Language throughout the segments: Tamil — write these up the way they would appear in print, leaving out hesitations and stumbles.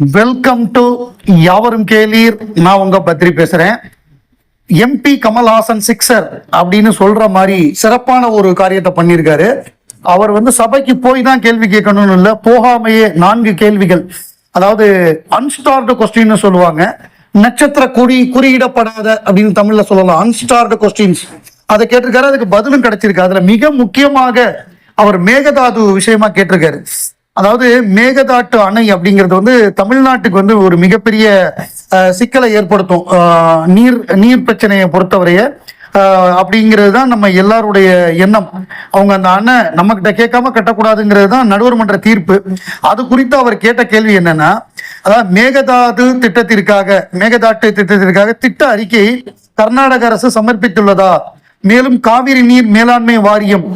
வெல்கம் டு யாவரும் கேளீர். நான் உங்க பத்ரி பேசுறேன். எம்பி கமல்ஹாசன் சிக்ஸர் அப்படின்னு சொல்ற மாதிரி சிறப்பான ஒரு காரியத்தை பண்ணியிருக்காரு. அவர் சபைக்கு போய் தான் கேள்வி கேட்கணும்னு இல்லை, போகாமையே 4 கேள்விகள், அதாவது அன்ஸ்டார்டு கொஸ்டின் சொல்லுவாங்க, நட்சத்திர குறியிடப்படாத அப்படின்னு தமிழ்ல சொல்லலாம், அன்ஸ்டார்டு கொஸ்டின்ஸ் அதை கேட்டிருக்காரு. அதுக்கு பதிலும் கிடைச்சிருக்கு. அதுல மிக முக்கியமாக அவர் மேகதாது விஷயமா கேட்டிருக்காரு. அதாவது மேகதாட்டு அணை அப்படிங்கிறது தமிழ்நாட்டுக்கு ஒரு மிகப்பெரிய சிக்கலை ஏற்படுத்தும். நீர் பிரச்சனையை பொறுத்தவரைய அப்படிங்கிறது தான் நம்ம எல்லாருடைய எண்ணம். அவங்க அந்த அணை நம்ம கிட்ட கேட்காம கட்டக்கூடாதுங்கிறது தான் நடுவர் மன்ற தீர்ப்பு. அது குறித்து அவர் கேட்ட கேள்வி என்னன்னா, அதாவது மேகதாட்டு திட்டத்திற்காக திட்ட அறிக்கையை கர்நாடக அரசு சமர்ப்பித்துள்ளதா, மேலும் காவிரி நீர் மேலாண்மை வாரியம்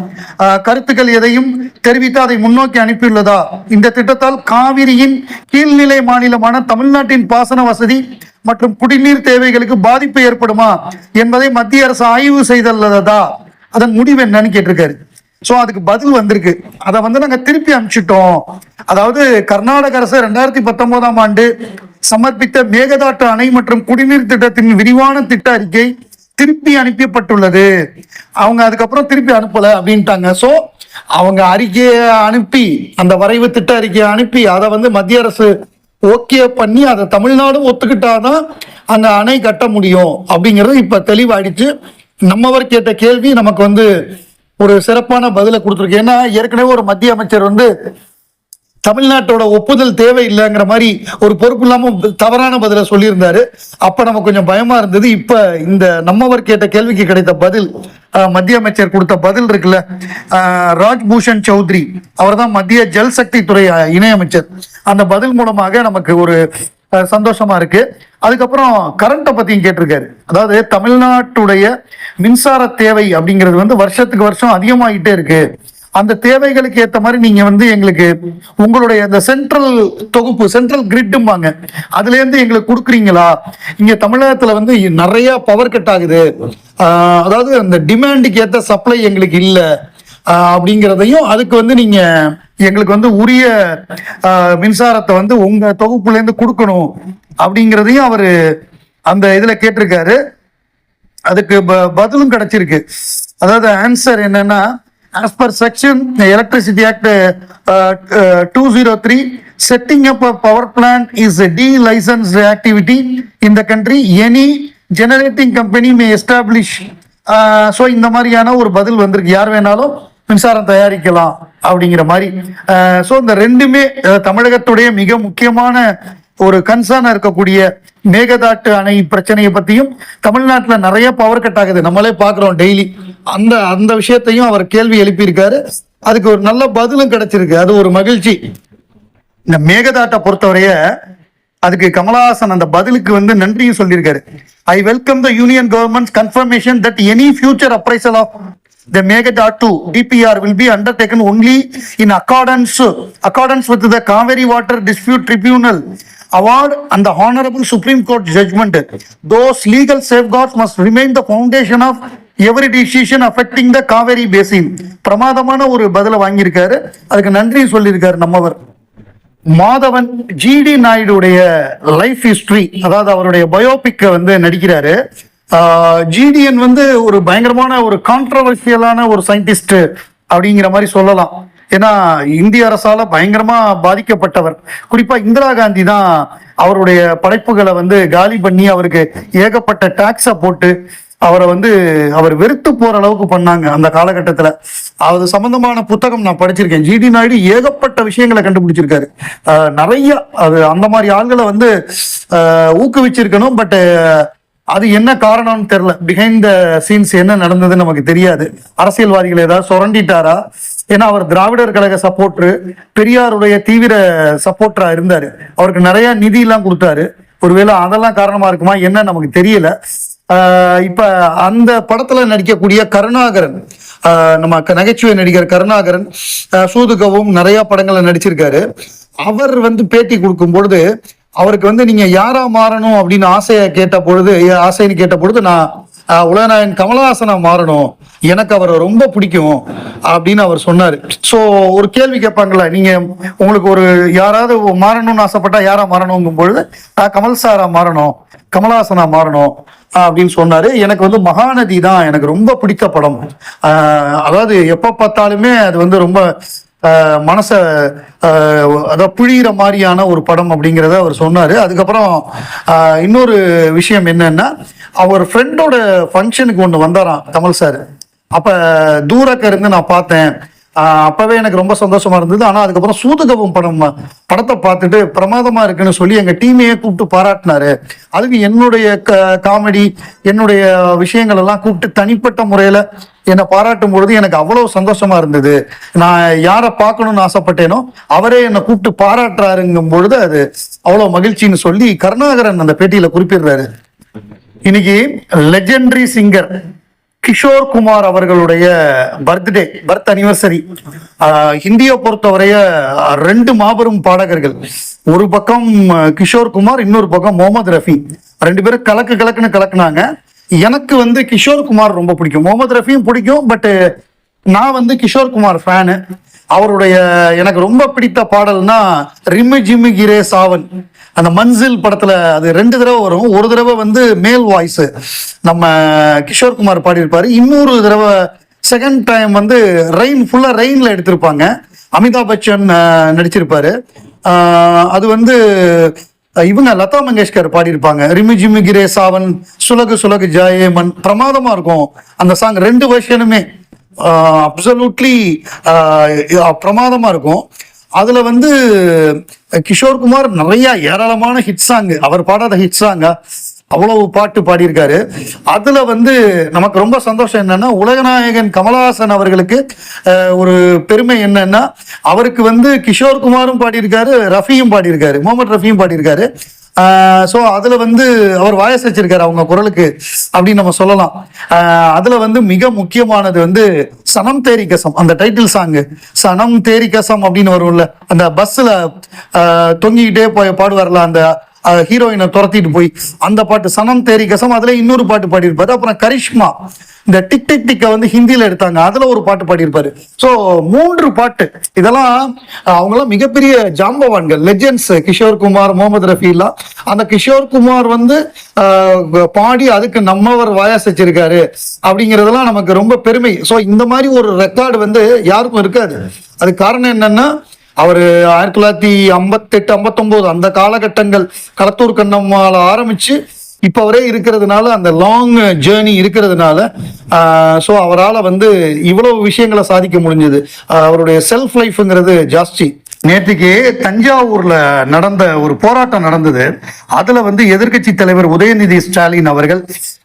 கருத்துக்கள் எதையும் தெரிவித்து அதை முன்னோக்கி அனுப்பியுள்ளதா, இந்த திட்டத்தால் காவிரியின் கீழ்நிலை மாநிலமான தமிழ்நாட்டின் பாசன வசதி மற்றும் குடிநீர் தேவைகளுக்கு பாதிப்பு ஏற்படுமா என்பதை மத்திய அரசு ஆய்வு செய்துள்ளதா, அதன் முடிவு என்னன்னு கேட்டிருக்காரு. சோ அதுக்கு பதில் வந்திருக்கு. அதை நாங்க திருப்பி அனுப்பிச்சிட்டோம். அதாவது கர்நாடக அரசு 2019ஆம் ஆண்டு சமர்ப்பித்த மேகதாட்டு அணை மற்றும் குடிநீர் திட்டத்தின் விரிவான திட்ட அறிக்கை திருப்பி அனுப்பப்பட்டுள்ளது. அவங்க அதுக்கப்புறம் திருப்பி அனுப்பல அப்படின்ட்டாங்க. சோ அவங்க அறிக்கையை அனுப்பி, அந்த வரைவு திட்ட அறிக்கையை அனுப்பி அதை மத்திய அரசு ஓகே பண்ணி அதை தமிழ்நாடும் ஒத்துக்கிட்டாதான் அந்த அணை கட்ட முடியும் அப்படிங்கிறது இப்ப தெளிவாயிடுச்சு. நம்மவர் கேட்ட கேள்வி நமக்கு ஒரு சிறப்பான பதிலை கொடுத்துருக்கு. ஏன்னா ஏற்கனவே ஒரு மத்திய அமைச்சர் தமிழ்நாட்டோட ஒப்புதல் தேவையில்லைங்கிற மாதிரி ஒரு பொறுப்பு இல்லாம தவறான பதில சொல்லியிருந்தாரு. அப்ப நமக்கு கொஞ்சம் பயமா இருந்தது. இப்ப இந்த நம்மவர் கேட்ட கேள்விக்கு கிடைத்த பதில், மத்திய அமைச்சர் கொடுத்த பதில் இருக்குல்ல, ராஜ்பூஷன் சௌத்ரி, அவர் தான் மத்திய ஜல் சக்தி துறை இணையமைச்சர். அந்த பதில் மூலமாக நமக்கு ஒரு சந்தோஷமா இருக்கு. அதுக்கப்புறம் கரண்ட்டை பத்தியும் கேட்டிருக்காரு. அதாவது தமிழ்நாட்டுடைய மின்சார தேவை அப்படிங்கிறது வருஷத்துக்கு வருஷம் அதிகமாகிட்டே இருக்கு. அந்த தேவைகளுக்கு ஏற்ற மாதிரி நீங்க எங்களுக்கு உங்களுடைய அந்த சென்ட்ரல் தொகுப்பு, சென்ட்ரல் கிரிட்பாங்க, அதுல இருந்து எங்களுக்கு கொடுக்குறீங்களா? இங்க தமிழகத்துல நிறைய பவர் கட் ஆகுது, அதாவது அந்த டிமாண்டுக்கு ஏற்ற சப்ளை எங்களுக்கு இல்லை அப்படிங்கிறதையும், அதுக்கு நீங்க எங்களுக்கு உரிய மின்சாரத்தை உங்க தொகுப்புல இருந்து கொடுக்கணும் அப்படிங்கிறதையும் அவரு அந்த இதுல கேட்டிருக்காரு. அதுக்கு பதிலும் கிடைச்சிருக்கு. அதாவது ஆன்சர் என்னன்னா, as per section Electricity Act 203, setting up a power plant is a de-licensed activity in the country. Any generating company may establish. So இந்த மாதிரியான ஒரு பதில் வந்திருக்கு. யார் வேணாலும் மின்சாரம் தயாரிக்கலாம் அப்படிங்கிற மாதிரி. ஸோ இந்த ரெண்டுமே தமிழகத்துடைய மிக முக்கியமான ஒரு கன்சர்னா இருக்கக்கூடிய மேகதாட்டு அணை பிரச்சனையை பத்தியும், தமிழ்நாட்டில் நிறைய பவர் கட் ஆகுது, நம்மளே பாக்குறோம் டெய்லி, அந்த விஷயத்தையும் அவர் கேள்வி எழுப்பியிருக்காரு. அதுக்கு ஒரு நல்ல பதிலும் கிடைச்சிருக்கு. அது ஒரு மகிழ்ச்சி. இந்த மேகதாட்டை பொறுத்தவரைய அதுக்கு கமலஹாசன் அந்த பதிலுக்கு நன்றியும் சொல்லியிருக்காரு. I welcome the union government confirmation that any future appraisal of the Meghdatu DPR will be undertaken only in accordance with the Kaveri Water Dispute Tribunal award and the Honorable Supreme Court judgment. Those legal safeguards must remain the foundation of every decision affecting the Kaveri basin. பிரமாதமான ஒரு பதில வாங்கியிருக்காரு. அதுக்கு நன்றி சொல்லியிருக்காரு நம்மவர். மாதவன் ஜிடி நாயுடைய லைஃப் ஹிஸ்டரி, அதாவது அவருடைய பயோபிக்க நடிக்கிறாரு. ஜிடிஎன் ஒரு பயங்கரமான ஒரு கான்ட்ரவர்சியலான ஒரு சயின்டிஸ்ட் அப்படிங்கிற மாதிரி சொல்லலாம். ஏன்னா இந்திய அரசால பயங்கரமா பாதிக்கப்பட்டவர். குறிப்பா இந்திரா காந்தி தான் அவருடைய படைப்புகளை காலி பண்ணி அவருக்கு ஏகப்பட்ட டாக்ஸ போட்டு அவரை அவர் வெறுத்து போற அளவுக்கு பண்ணாங்க அந்த காலகட்டத்துல. அது சம்பந்தமான புத்தகம் நான் படிச்சிருக்கேன். ஜிடி நாயுடு ஏகப்பட்ட விஷயங்களை கண்டுபிடிச்சிருக்காரு. நிறைய அது அந்த மாதிரி ஆள்களை ஊக்குவிச்சிருக்கணும். பட் அது என்ன காரணம்னு தெரியல. பிஹைண்ட் த சீன்ஸ் என்ன நடந்ததுன்னு நமக்கு தெரியாது. அரசியல்வாதிகள் ஏதாவது சுரண்டிட்டாரா? ஏன்னா அவர் திராவிடர் கழக சப்போர்டரு, பெரியாருடைய தீவிர சப்போர்டரா இருந்தாரு. அவருக்கு நிறைய நிதி எல்லாம் கொடுத்தாரு. ஒருவேளை அதெல்லாம் காரணமா இருக்குமா என்ன நமக்கு தெரியல. இப்ப அந்த படத்துல நடிக்கக்கூடிய கருணாகரன், நம்ம நகைச்சுவை நடிகர் கருணாகரன் சூதுகவும் நிறைய படங்களை நடிச்சிருக்காரு. அவர் பேட்டி கொடுக்கும் பொழுது அவருக்கு நீங்க யாரா மாறணும் அப்படின்னு ஆசைன்னு கேட்ட பொழுது நான் உலகநாயகன் கமலஹாசனா மாறணும், எனக்கு அவரை ரொம்ப பிடிக்கும் அப்படின்னு அவர் சொன்னார். ஸோ ஒரு கேள்வி கேட்பாங்களா, நீங்க உங்களுக்கு ஒரு யாராவது மாறணும்னு ஆசைப்பட்டா யாரா மாறணுங்கும் பொழுது கமல் சாரா மாறணும், கமலஹாசனா மாறணும் அப்படின்னு சொன்னாரு. எனக்கு வந்து மகாநதி தான் எனக்கு ரொம்ப பிடித்த படம். அதாவது எப்ப பார்த்தாலுமே அது வந்து ரொம்ப மனச அதாவது புழியிற மாதிரியான ஒரு படம் அப்படிங்கிறத அவர் சொன்னாரு. அதுக்கப்புறம் இன்னொரு விஷயம் என்னன்னா, அவர் ஃப்ரெண்டோட ஃபங்க்ஷனுக்கு ஒன்று வந்தாராம் கமல் சார். அப்ப தூரக்க இருந்து நான் பார்த்தேன். அப்பவே எனக்கு ரொம்ப சந்தோஷமா இருந்தது. ஆனா அதுக்கப்புறம் சூதுகவும் படத்தை பார்த்துட்டு பிரமாதமா இருக்குன்னு சொல்லி எங்க டீமையே கூப்பிட்டு பாராட்டினாரு. அதுக்கு என்னுடைய காமெடி, என்னுடைய விஷயங்கள் எல்லாம் கூப்பிட்டு தனிப்பட்ட முறையில என்னை பாராட்டும் பொழுது எனக்கு அவ்வளவு சந்தோஷமா இருந்தது. நான் யாரை பார்க்கணும்னு ஆசைப்பட்டேனோ அவரே என்னை கூப்பிட்டு பாராட்டுறாருங்கும் பொழுது அது அவ்வளவு மகிழ்ச்சின்னு சொல்லி கருணாகரன் அந்த பேட்டியில குறிப்பிடுறாரு. இன்னைக்கு லெஜெண்டரி சிங்கர் கிஷோர் குமார் அவர்களுடைய பர்த் அனிவர்சரி. ஹிந்தியை பொறுத்தவரைய 2 மாபெரும் பாடகர்கள், ஒரு பக்கம் கிஷோர் குமார், இன்னொரு பக்கம் முகமது ரஃபி. 2 பேரும் கலக்குன்னு கலக்குனாங்க. எனக்கு வந்து கிஷோர் குமார் ரொம்ப பிடிக்கும், முகமது ரஃபியும் பிடிக்கும். பட் நான் வந்து கிஷோர் குமார் ஃபேனு. அவருடைய எனக்கு ரொம்ப பிடித்த பாடல்னா ரிம்மு ஜிம்மு கிரே சாவன், அந்த மன்சில் படத்துல அது 2 தடவை வரும். ஒரு தடவை வந்து மேல் வாய்ஸ் நம்ம கிஷோர் குமார் பாடியிருப்பாரு, இன்னொரு தடவை செகண்ட் டைம் வந்து ஃபுல்லா ரெயின்ல எடுத்திருப்பாங்க, அமிதாப் பச்சன் நடிச்சிருப்பாரு. அது வந்து இவங்க லதா மங்கேஷ்கர் பாடியிருப்பாங்க. ரிமி ஜிம்மி கிரே சாவன், சுலகு சுலகு ஜாயே மன், பிரமாதமா இருக்கும் அந்த சாங். 2 வெர்ஷனுமே அப்சல்யூட்லி பிரமாதமா இருக்கும். அதுல வந்து கிஷோர் குமார் நிறைய ஏராளமான ஹிட் சாங், அவர் பாடாத ஹிட் சாங்கா அவ்வளவு பாட்டு பாடியிருக்காரு. அதுல வந்து நமக்கு ரொம்ப சந்தோஷம் என்னன்னா, உலகநாயகன் கமலஹாசன் அவர்களுக்கு ஒரு பெருமை என்னன்னா, அவருக்கு வந்து கிஷோர் குமாரும் பாடியிருக்காரு, ரஃபியும் பாடியிருக்காரு, முகமது ரஃபியும் பாடியிருக்காரு. ஸோ அதுல வந்து அவர் வாயஸ் வச்சிருக்காரு அவங்க குரலுக்கு அப்படின்னு நம்ம சொல்லலாம். அதுல வந்து மிக முக்கியமானது வந்து சனம் தேரி கசம், அந்த டைட்டில் சாங்கு சனம் தேரி கசம் அப்படின்னு வரும்ல, அந்த பஸ்ல தொங்கிக்கிட்டே போய் பாடுவார்ல அந்த ஹீரோயினை துரத்திட்டு போய், அந்த பாட்டு சனம் தேரி கசம். அதுல இன்னொரு பாட்டு பாடியிருப்பாரு. அப்புறம் கரிஷ்மா, இந்த டிக் டிக் டிக்க வந்து ஹிந்தியில எடுத்தாங்க, அதுல ஒரு பாட்டு பாடியிருப்பாரு. ஸோ 3 பாட்டு. இதெல்லாம் அவங்களாம் மிகப்பெரிய ஜாம்பவான்கள், லெஜெண்ட்ஸ். கிஷோர் குமார், முகமது ரஃபீலாம். அந்த கிஷோர் குமார் வந்து பாடி அதுக்கு நம்மவர் வாயாஸ் வச்சிருக்காரு அப்படிங்கிறதெல்லாம் நமக்கு ரொம்ப பெருமை. ஸோ இந்த மாதிரி ஒரு ரெக்கார்டு வந்து யாருக்கும் இருக்காது. அது காரணம் என்னன்னா, அவர் 1958 59 அந்த காலகட்டங்கள் களத்தூர் கண்ணம்மால ஆரம்பிச்சு இப்ப அவரே இருக்கிறதுனால, அந்த லாங் ஜேர்னி இருக்கிறதுனால, ஸோ அவரால் வந்து இவ்வளவு விஷயங்களை சாதிக்க முடிஞ்சது. அவருடைய செல்ஃப் லைஃப்ங்கிறது ஜாஸ்தி. நேற்றுக்கு தஞ்சாவூர்ல நடந்த ஒரு போராட்டம் நடந்தது. அதுல வந்து எதிர்கட்சி தலைவர் உதயநிதி ஸ்டாலின் அவர்கள்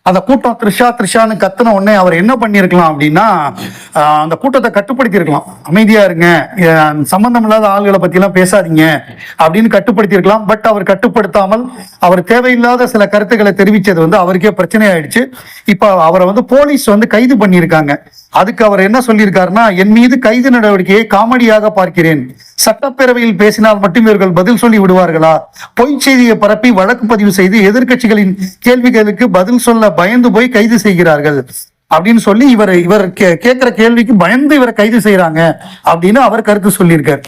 அந்த கூட்டம் த்ரிஷான்னு கத்துன உடனே அவர் என்ன பண்ணிருக்கலாம் அப்படின்னா, அந்த கூட்டத்தை கட்டுப்படுத்தி இருக்கலாம். அமைதியா இருங்க, சம்பந்தம் இல்லாத ஆளுகளை பத்தி எல்லாம் பேசாதீங்க அப்படின்னு கட்டுப்படுத்தி இருக்கலாம். பட் அவர் கட்டுப்படுத்தாமல் அவர் தேவையில்லாத சில கருத்துக்களை தெரிவிச்சது வந்து அவருக்கே பிரச்சனை ஆயிடுச்சு. இப்ப அவரை வந்து போலீஸ் வந்து கைது பண்ணியிருக்காங்க. அதுக்கு அவர் என்ன சொல்லியிருக்காருன்னா, என் மீது கைது நடவடிக்கையை காமெடியாக பார்க்கிறேன். சட்டப்பேரவையில் பேசினால் மட்டும் இவர்கள் பதில் சொல்லி விடுவார்களா? பொய் செய்தியை பரப்பி வழக்கு பதிவு செய்து எதிர்கட்சிகளின் கேள்விகளுக்கு பதில் சொல்ல பயந்து போய் கைது செய்கிறார்கள் அப்படின்னு சொல்லி இவர் கேட்கிற கேள்விக்கு பயந்து இவரை கைது செய்யறாங்க அப்படின்னு அவர் கருத்து சொல்லியிருக்காரு.